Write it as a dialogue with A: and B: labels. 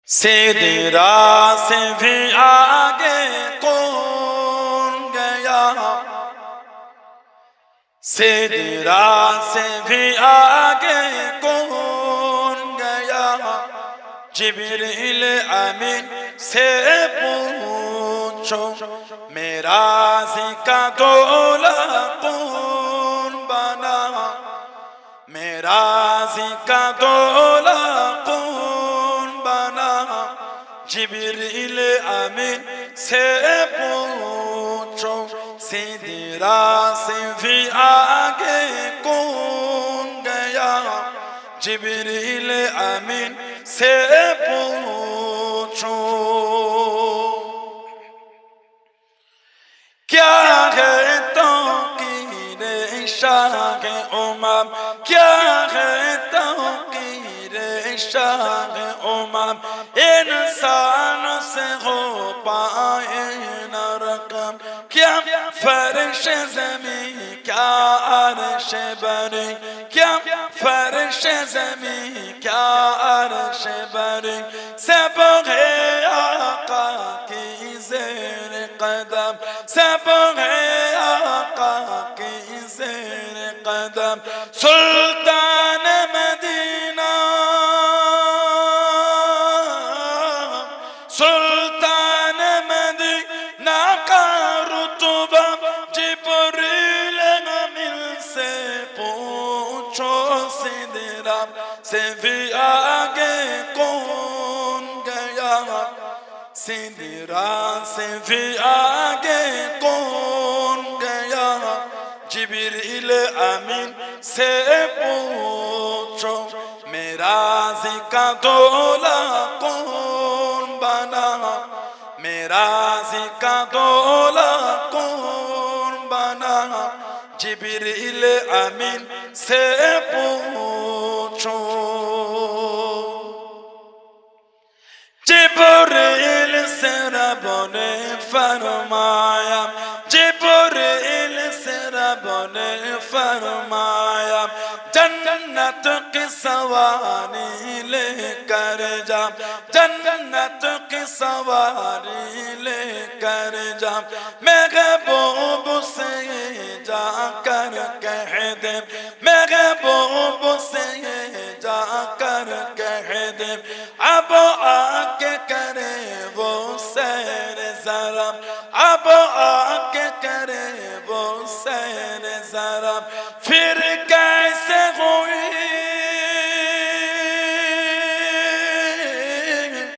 A: सिदरा से भी आगे कौन गया, सिदरा से भी आगे कौन गया। जिब्रील अमीन से पूछो मेरा जिका दौला कौन बना, मेरा जिका दौला कौन बना। जिब्रील अमीन से पूछो सिदरा से भी आगे कौन गया। जिब्रील अमीन से पूछो क्या है तो की शाह उमम, क्या है तो की शाह उमम। इंसान से हो पाए न रकम, क्या फर्श ज़मीं क्या अर्श बरी, क्या फर्श ज़मीं क्या अर्श बरी। सब है आका की ज़ेर कदम, सब है आका की ज़ेर कदम। सुल्तान मदीना, सुल्तान मदीना का रुतबा। जिब्रील अमीन से पूछो सिदरा से भी आगे कौन गया, सिदरा से भी आगे कौन गया। जिब्रील अमीन से पूछो मेरा जिका दौला कौन बना, मेरा जिका दौला कौन बना। जिब्रील अमीन से पूछो। जिब्रील से रब ने फरमाया, जिब्रील से रब ने फरमाया। जन्नत की सवारी लेकर जा, जन्नत की सवारी लेकर जा। महबूब से जाकर कह दे, महबूब से जाकर कह दे। अब